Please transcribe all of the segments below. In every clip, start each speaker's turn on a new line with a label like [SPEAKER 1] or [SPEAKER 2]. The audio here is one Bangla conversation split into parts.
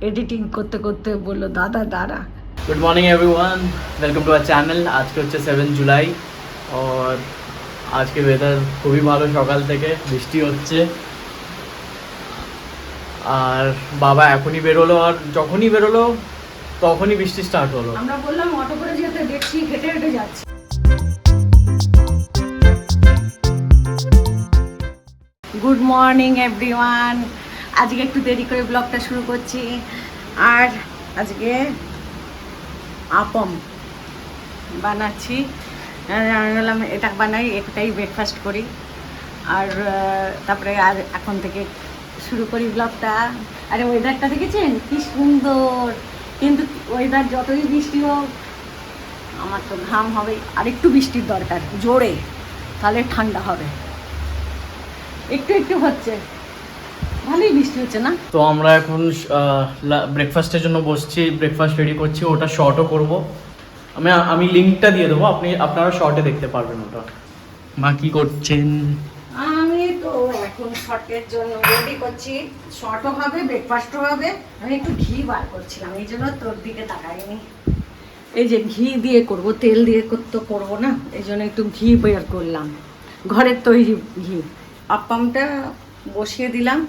[SPEAKER 1] এডিটিং করতে করতে বললো দাদা দাঁড়া।
[SPEAKER 2] Good morning everyone, welcome to our channel. आज के হচ্ছে 7 জুলাই और আজকে ওয়েদার খুবই ভালো, সকাল থেকে বৃষ্টি হচ্ছে। আর বাবা এখনই বেরোলো, আর যখনই বেরোলো তখনই বৃষ্টি স্টার্ট হলো।
[SPEAKER 1] আমরা বললাম অটো করে যেতে, দেখছি হেঁটে হেঁটে যাচ্ছে। Good morning everyone. আজকে একটু দেরি করে ব্লগটা শুরু করছি। আর আজকে আপম বানাচ্ছি। আমি বললাম এটা বানাই, একটাই ব্রেকফাস্ট করি। আর তারপরে আর এখন থেকে শুরু করি ব্লগটা। আরে ওয়েদারটা দেখেছেন কি সুন্দর, কিন্তু ওয়েদার যতই বৃষ্টি হোক আমার তো ঘাম হবে। আর একটু বৃষ্টির দরকার জোরে, তাহলে ঠান্ডা হবে। একটু একটু হচ্ছে, ভালোই বৃষ্টি হচ্ছে না।
[SPEAKER 2] তো আমরা এখন ব্রেকফাস্টের জন্য বসছি, ব্রেকফাস্ট রেডি করছি। ওটা শর্টও করব। আমি লিঙ্কটা দিয়ে দেবো, আপনারা শর্টে দেখতে পারবেন ওটা। মা কি করছেন?
[SPEAKER 1] আমি তো এখন শর্টের জন্য রেডি করছি। শর্টও হবে, ব্রেকফাস্টও হবে। আমি একটু ঘি বার করছিলাম, এই জন্য তোর দিকে তাকাইনি। এই যে ঘি দিয়ে করব, তেল দিয়ে তো করবো না, এই জন্য একটু ঘি বের করলাম, ঘরের তৈরি ঘি। আপ্পামটা বসিয়ে দিলাম।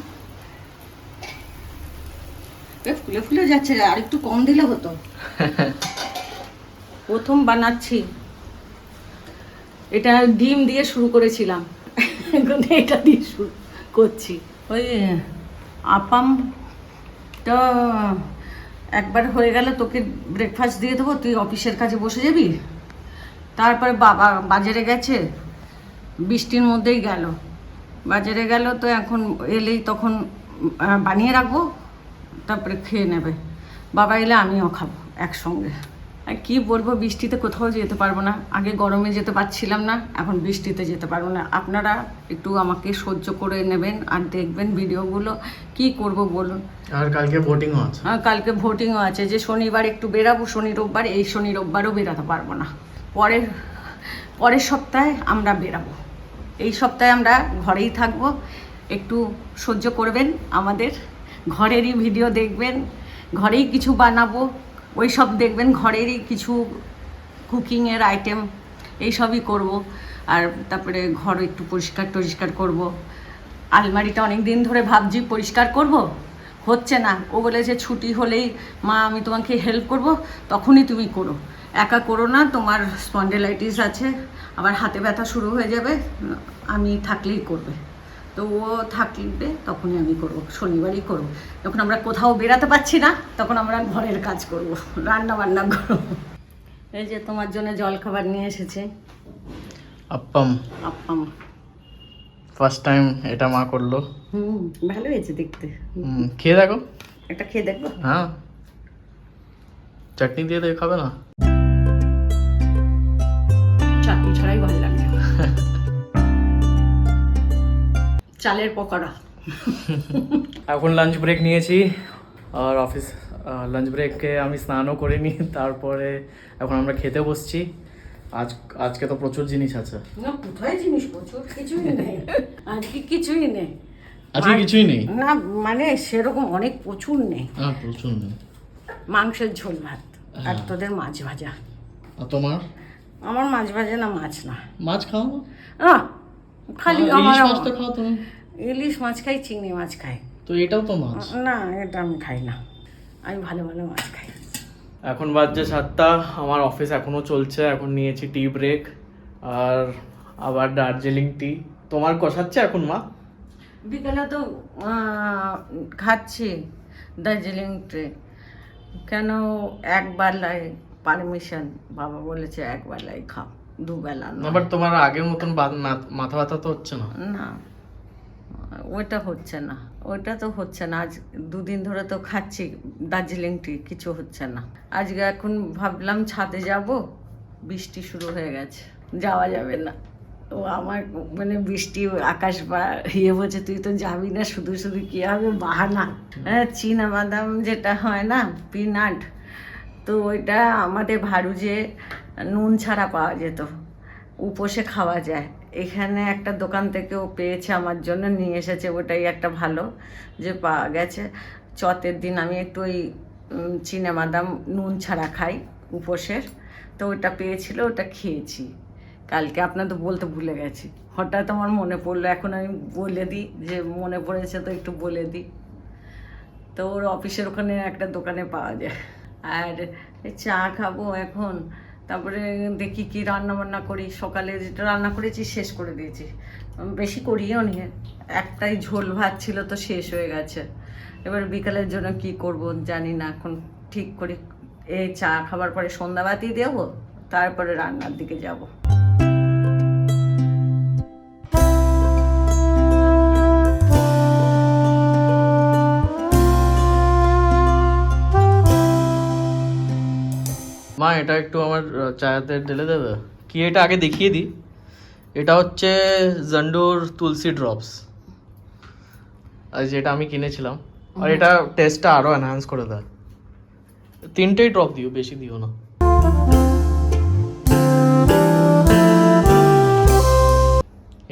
[SPEAKER 1] ফুলে ফুলে যাচ্ছে, আর একটু কম দিলে হতো। প্রথম বানাচ্ছি, এটা ডিম দিয়ে শুরু করেছিলাম, এখন এটা দিয়ে শুরু করছি। ওই আপামটা একবার হয়ে গেল, তোকে ব্রেকফাস্ট দিয়ে দেবো, তুই অফিসের কাছে বসে যাবি। তারপরে বাবা বাজারে গেছে, বৃষ্টির মধ্যেই গেল, বাজারে গেল। তো এখন এলেই তখন বানিয়ে রাখবো, তারপরে খেয়ে নেবে। বাবা এলে আমিও খাবো একসঙ্গে। আর কী বলবো, বৃষ্টিতে কোথাও যেতে পারবো না। আগে গরমে যেতে পারছিলাম না, এখন বৃষ্টিতে যেতে পারবো না। আপনারা একটু আমাকে সহ্য করে নেবেন আর দেখবেন ভিডিওগুলো। কি করব বলুন।
[SPEAKER 2] আর কালকে ভোটিংও আছে।
[SPEAKER 1] হ্যাঁ, কালকে ভোটিংও আছে। যে শনিবার একটু বেরাবো, শনি রোববার, এই শনি রোববারও বেরাতে পারবো না। পরের সপ্তাহে আমরা বেরাবো। এই সপ্তাহে আমরা ঘরেই থাকবো। একটু সহ্য করবেন আমাদের, ঘরেরই ভিডিও দেখবেন, ঘরেই কিছু বানাবো, ওই সব দেখবেন। ঘরেরই কিছু কুকিংয়ের আইটেম এইসবই করব। আর তারপরে ঘর একটু পরিষ্কার করব। আলমারিটা অনেক দিন ধরে ভাবছি পরিষ্কার করব, হচ্ছে না। ও বলেছে ছুটি হলেই মা আমি তোমাকে হেল্প করব, তখনই তুমি করো, একা করো না, তোমার স্পন্ডেলাইটিস আছে, আবার হাতে ব্যথা শুরু হয়ে যাবে, আমি থাকলেই করবে। তো ও থাকবে তখনই আমি করব, শনিবারই করব। যখন আমরা কোথাও বেরাতে পারছি না, তখন আমরা ঘরের কাজ করব, রান্না বান্না করব। এই যে তোমার জন্য জলখাবার নিয়ে এসেছে,
[SPEAKER 2] আপ্পাম। ফার্স্ট টাইম এটা মা করলো।
[SPEAKER 1] ভালো হয়েছে দেখতে।
[SPEAKER 2] খেয়ে দেখো।
[SPEAKER 1] একটা খেয়ে দেখবো।
[SPEAKER 2] হ্যাঁ, চাটনি দিয়ে খাবে না?
[SPEAKER 1] চাটনি ছাড়াই ভালো লাগে। চালের পকোড়া।
[SPEAKER 2] এখন লাঞ্চ ব্রেক নিয়েছি, আর অফিস লাঞ্চ ব্রেকে আমি স্নানও করে নিই। তারপরে এখন আমরা খেতে বসছি। আজকে তো প্রচুর জিনিস আছে।
[SPEAKER 1] না, কোথায় জিনিস প্রচুর? কিছুই নেই আজকে, কিছুই নেই
[SPEAKER 2] আজকে, কিছুই নেই
[SPEAKER 1] না, মানে সেরকম অনেক প্রচুর নেই।
[SPEAKER 2] প্রচুর নেই।
[SPEAKER 1] মাংসের ঝোল ভাত, আর তোদের মাছ ভাজা।
[SPEAKER 2] আর তোমার?
[SPEAKER 1] আমার মাছ ভাজা না, মাছ না।
[SPEAKER 2] মাছ খাও
[SPEAKER 1] না, খালি আমার
[SPEAKER 2] মাছ তো খাও তুমি।
[SPEAKER 1] ইলিশ মাছ খাই, চিংড়ি মাছ খাই।
[SPEAKER 2] তো এটাও তো মাছ।
[SPEAKER 1] না, এটা আমি খাই না, আমি ভালো ভালো মাছ খাই।
[SPEAKER 2] এখন বাজছে 7টা, আমার অফিস এখনো চলছে। এখন নিয়েছি টি ব্রেক, আর আবার দার্জিলিং টি। তোমার কষাচ্ছে এখন মা?
[SPEAKER 1] বিকেলে তো খাচ্ছি দার্জিলিং টি। কেন একবার লাই পারমিশন, বাবা বলেছে একবার লাই খাও, দুবেলা না।
[SPEAKER 2] বাট তোমার আগের মতন মাথা ব্যথা তো হচ্ছে না?
[SPEAKER 1] না, ওইটা হচ্ছে না, ওইটা তো হচ্ছে না। আজ দুদিন ধরে তো খাচ্ছি দার্জিলিং টি, কিছু হচ্ছে না। আজকে এখন ভাবলাম ছাদে যাব, বৃষ্টি শুরু হয়ে গেছে, যাওয়া যাবে না। ও আমার মানে বৃষ্টি, আকাশ বা বলছে তুই তো যাবি না, শুধু শুধু কী হবে, বাহানা। হ্যাঁ, চীনা বাদাম যেটা হয় না, পিনাট, তো ওইটা আমাদের ভারুজে নুন ছাড়া পাওয়া যেত, উপসে খাওয়া যায়। এখানে একটা দোকান থেকে ও পেয়েছে আমার জন্য, নিয়ে এসেছে। ওটাই একটা ভালো যে পাওয়া গেছে। চতের দিন আমি একটু ওই চিনেবাদাম নুন ছাড়া খাই উপোসের, তো ওটা পেয়েছিল, ওটা খেয়েছি কালকে। আপনার তো বলতে ভুলে গেছি, হঠাৎ আমার মনে পড়লো, এখন আমি বলে দিই যে মনে পড়েছে তো একটু বলে দিই। তো ওর অফিসের ওখানে একটা দোকানে পাওয়া যায়। আর চা খাবো এখন, তারপরে দেখি কি রান্না বান্না করি। সকালে যেটা রান্না করেছি শেষ করে দিয়েছি, বেশি করিও নি, একটাই ঝোল ভাত ছিল তো শেষ হয়ে গেছে। এবার বিকালের জন্য কি করব জানি না, এখন ঠিক করি। এই চা খাবার পরে সন্ধ্যাবাতি দেবো, তারপরে রান্নার দিকে যাব।
[SPEAKER 2] মা এটা একটু আমার চায়াতে ঢেলে দেবে কি? এটা আগে দেখিয়ে দিই, এটা হচ্ছে জন্ডুর তুলসী ড্রপস, আর যেটা আমি কিনেছিলাম। আর এটা টেস্টটা আরো এনহ্যান্স করে দেয়। 3টেই ড্রপ দিও, বেশি দিও না।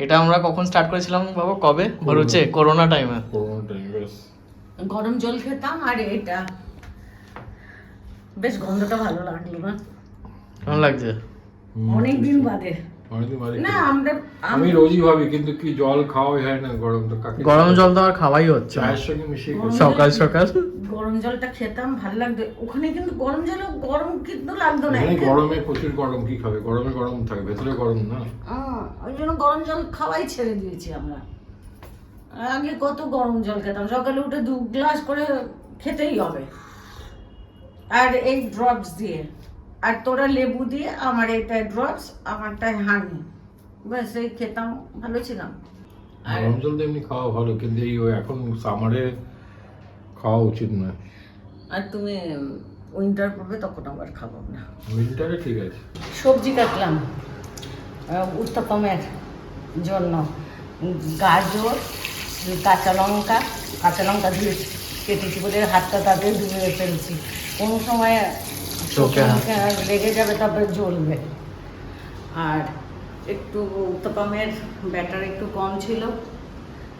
[SPEAKER 2] এটা আমরা কখন স্টার্ট করেছিলাম বাবা? কবে? ভরুচে করোনা টাইমে।
[SPEAKER 1] গরম জল খেতাম, আর এটা বেশ গন্ধটা ভালো লাগলো না?
[SPEAKER 2] কেমন লাগছে?
[SPEAKER 1] অনেকদিন বাদে। না
[SPEAKER 3] আমি রোজই ভাবি, কিন্তু কি জল খাওয়াই হয় না, গরম তো কাকে,
[SPEAKER 2] গরম জল তো আর খাওয়াই হচ্ছে
[SPEAKER 3] চায়ের সঙ্গে মিশিয়ে
[SPEAKER 2] সকাল সকাল।
[SPEAKER 1] গরম জলটা খেতাম, ভালো লাগতো ওখানে, কিন্তু গরম জল গরম কিন্তু লাগতো না।
[SPEAKER 3] এখানে গরমে প্রচুর গরম, কি খাবে, গরমে গরম থাকে, ভেতরে গরম না।
[SPEAKER 1] ওই জন্য গরম জল খাওয়াই ছেড়ে দিয়েছি আমরা। আগে কত গরম জল খেতাম, সকালে উঠে 2 গ্লাস করে খেতেই হবে, আর এই ড্রপস দিয়ে, আর তোরা লেবু দিয়ে, আমার এইটাই ড্রপস, আমারটাই হানি, ব্যাস এই খেতাম, ভালো ছিলাম।
[SPEAKER 3] গরম জল তো এমনি খাওয়া ভালো, কিন্তু এই এখন সামারে খাওয়া উচিত না।
[SPEAKER 1] আর তুমি উইন্টার পড়বে তখন আবার খাবো না।
[SPEAKER 3] উইন্টারে ঠিক আছে।
[SPEAKER 1] সবজি কাটলাম উত্তপমের জন্য, গাজর, কাঁচা লঙ্কা দিয়ে কেটেছি বলে হাতটা তাদের ডুবে ফেলছি, কোনো সময় চোখে লেগে যাবে, তারপরে জ্বলবে। আর একটু উত্তপমের ব্যাটার একটু কম ছিল,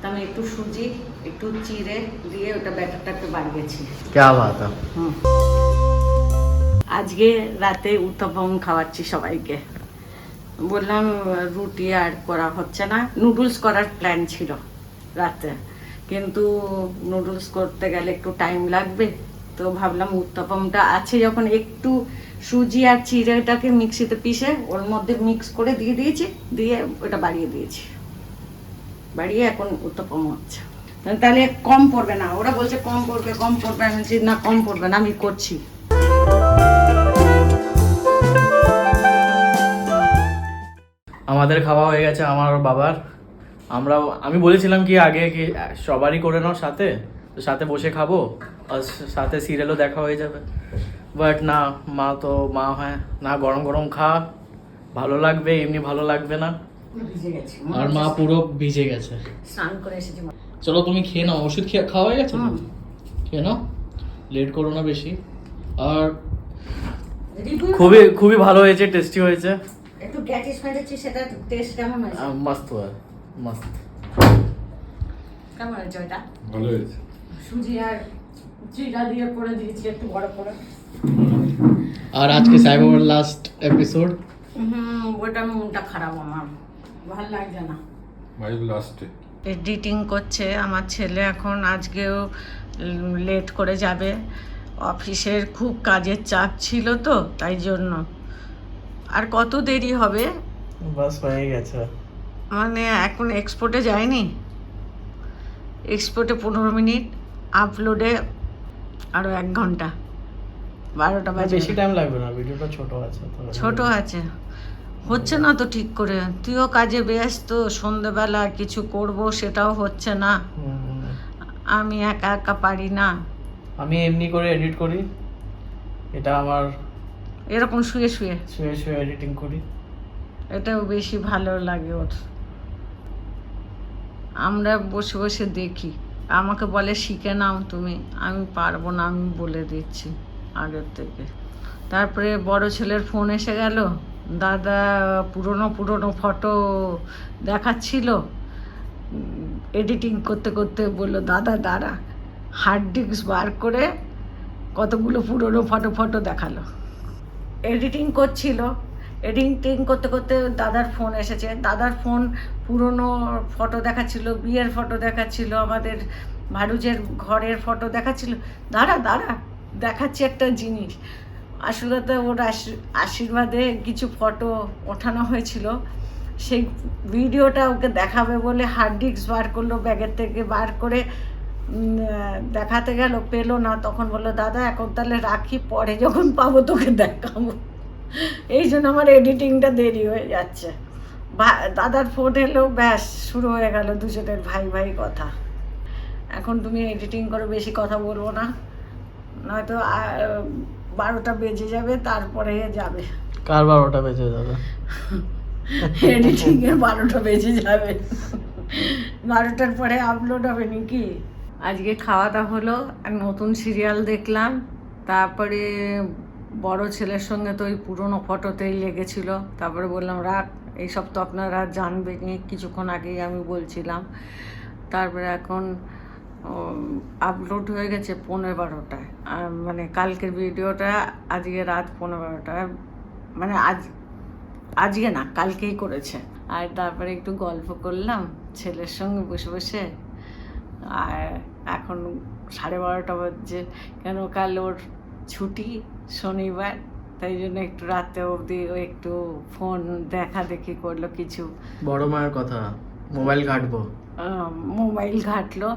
[SPEAKER 1] তা আমি একটু সুজি একটু চিড়ে দিয়ে ওটা ব্যাটারটা একটু বাড়িয়েছি।
[SPEAKER 2] क्या बात है।
[SPEAKER 1] আজকে রাতে উত্তপম খাওয়াচ্ছি সবাইকে। বললাম রুটি আর করা হচ্ছে না, নুডলস করার প্ল্যান ছিল রাতে, কিন্তু নুডলস করতে গেলে একটু টাইম লাগবে, তো ভাবলাম উত্তপমটা আছে যখন, একটু সুজি আর চিড়েটাকে মিক্সিতে পিষে ওর মধ্যে মিক্স করে দিয়ে দিয়েছি, দিয়ে ওটা বাড়িয়ে দিয়েছি, বাড়িয়ে এখন উত্তপম হচ্ছে। তাহলে কম পড়বে না, ওরা বলছে কম পড়বে, আমি বলছি না কম পড়বে না, আমি করছি।
[SPEAKER 2] আমাদের খাওয়া হয়ে গেছে, আমার আর বাবার। আমি বলেছিলাম কি আগে কি সবারই করে নাও সাথে, তো সাথে বসে খাবো, আর সাথে সিরিয়ালও দেখা হয়ে যাবে। বাট না, মা হয় না, গরম গরম খা, ভালো লাগবে, এমনি ভালো লাগবে না।
[SPEAKER 1] ভিজে গেছি,
[SPEAKER 2] আর মা পুরো ভিজে গেছে।
[SPEAKER 1] স্নান করে এসেছি।
[SPEAKER 2] চলো তুমি খেয়ে নাও, ওষুধ খাওয়া হয়ে গেছে, খেয়ে নাও, লেট করো না বেশি। আর খুবই খুবই ভালো হয়েছে, টেস্টি হয়েছে।
[SPEAKER 1] একটু গ্যাটিস মেরেছি, সেটা টেস্ট কেমন হয়েছে?
[SPEAKER 2] মস্ত হয়, মস্ত।
[SPEAKER 1] কেমন হয়েছে ওটা?
[SPEAKER 3] ভালো হয়েছে।
[SPEAKER 1] সুজি আর চিড়া দিয়ে করে দিয়েছি একটু বড় করে।
[SPEAKER 2] আর আজকে সাই বাবার লাস্ট এপিসোড।
[SPEAKER 1] ওটা মনটা খারাপ, আমার ভালো লাগছে না।
[SPEAKER 3] ভাই লাস্টে
[SPEAKER 1] এডিটিং করছে আমার ছেলে, এখন আজকেও লেট করে যাবে, অফিসের খুব কাজের চাপ ছিল তো, তাই জন্য। আর কত দেরি হবে?
[SPEAKER 2] বাস হয়ে গেছে,
[SPEAKER 1] মানে এখন এক্সপোর্টে যায়নি, এক্সপোর্টে 15 মিনিট, আপলোডে আরও 1 ঘন্টা, 12টা বাজে।
[SPEAKER 2] বেশি টাইম লাগবে না, ভিডিওটা ছোট আছে।
[SPEAKER 1] ছোট আছে, হচ্ছে না তো ঠিক করে, তুইও কাজে ব্যস্ত, সন্ধেবেলা কিছু করব সেটাও হচ্ছে না, আমি একা একা পারি না।
[SPEAKER 2] আমি এমনি করে এডিট করি, এটা আমার
[SPEAKER 1] এরকম শুয়ে শুয়ে
[SPEAKER 2] শুয়ে শুয়ে এডিটিং করি,
[SPEAKER 1] এটাও বেশি ভালো লাগে ওর। আমরা বসে বসে দেখি, আমাকে বলে শিখে নাও তুমি, আমি পারবো না, আমি বলে দিচ্ছি আগের থেকে। তারপরে বড় ছেলের ফোন এসে গেল, দাদা পুরনো ফটো দেখাচ্ছিল, এডিটিং করতে করতে বললো দাদা দাঁড়া, হার্ড ডিস্ক বার করে কতগুলো পুরনো ফটো দেখালো। এডিটিং করছিল, এডিটিং করতে করতে দাদার ফোন এসেছে। দাদার ফোন পুরনো ফটো দেখাচ্ছিল, বিয়ের ফটো দেখাচ্ছিল, আমাদের ভারুজের ঘরের ফটো দেখাচ্ছিল। দাঁড়া দেখাচ্ছি একটা জিনিস। আসলে তো ওর আশীর্বাদে কিছু ফটো ওঠানো হয়েছিল, সেই ভিডিওটা ওকে দেখাবে বলে হার্ড ডিস্ক বার করলো, ব্যাগের থেকে বার করে দেখাতে গেল, পেলো না। তখন বললো দাদা এখন তাহলে রাখি, পরে যখন পাবো তোকে দেখাবো। এই জন্য আমার এডিটিংটা দেরি হয়ে যাচ্ছে। দাদার ফোন এলো, ব্যাস শুরু হয়ে গেল দুজনের ভাই কথা। এখন তুমি এডিটিং করে, বেশি কথা বলবো না, নয়তো 12টা বেজে যাবে, তারপরে যাবে।
[SPEAKER 2] কার 12টা বেজে যাবে?
[SPEAKER 1] এডিটিংয়ে 12টা বেজে যাবে, 12টার পরে আপলোড হবে নাকি। আজকে খাওয়া দাওয়া হলো, নতুন সিরিয়াল দেখলাম, তারপরে বড় ছেলের সঙ্গে তো ওই পুরনো ফটোতেই লেগেছিল। তারপরে বললাম রাখ, এইসব তো আপনারা জানবেনই, কিছুক্ষণ আগেই আমি বলছিলাম। তারপরে এখন আপলোড হয়ে গেছে 12:15টায়, মানে কালকের ভিডিওটা আজকে রাত 12:15টায়, মানে আজকে না, কালকেই করেছে। আর তারপরে একটু গল্প করলাম ছেলের সঙ্গে বসে বসে। আর এখন 12:30 বাজছে, কেন কাল ওর ছুটি, শনিবার, তাই জন্য একটু রাতে অবধি ও একটু ফোন দেখি করলো কিছু।
[SPEAKER 2] বড় মায়ের কথা, মোবাইল ঘাটবো,
[SPEAKER 1] মোবাইল ঘাটলো,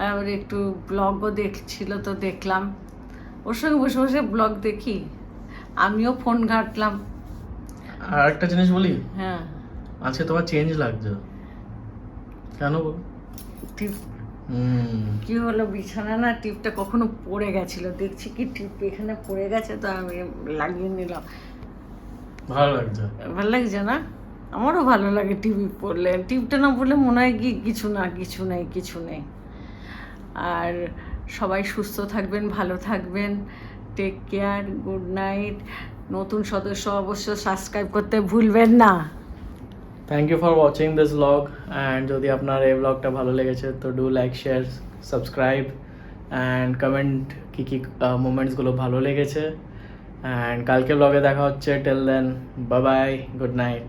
[SPEAKER 1] আর একটু ব্লগও দেখছিল, তো দেখলাম ওর সঙ্গে বসে বসে ব্লগ দেখি, আমিও ফোন ঘাটলাম।
[SPEAKER 2] আর একটা জিনিস বলি,
[SPEAKER 1] হ্যাঁ,
[SPEAKER 2] আজকে তোমার চেঞ্জ লাগছে কেন?
[SPEAKER 1] টিপ কি হলো, বিছানা না টিপটা কখনো পড়ে গেছিল, দেখছি কি টিপ এখানে পড়ে গেছে, তো আমি লাগিয়ে নিলাম।
[SPEAKER 2] ভালো লাগছে?
[SPEAKER 1] ভালো লাগছে না? আমারও ভালো লাগে টিভি পড়লে। টিপটা না পড়লে মনে হয় কি কিছু নেই। আর সবাই সুস্থ থাকবেন, ভালো থাকবেন, টেক কেয়ার, গুড নাইট। নতুন সদস্য অবশ্য সাবস্ক্রাইব করতে ভুলবেন না।
[SPEAKER 2] Thank you for watching this vlog, and যদি আপনার এই ব্লগটা ভালো লেগেছে তো do like, share, subscribe and comment কী মোমেন্টসগুলো ভালো লেগেছে। অ্যান্ড কালকে ব্লগে দেখা হচ্ছে। Till then, bye bye, good night.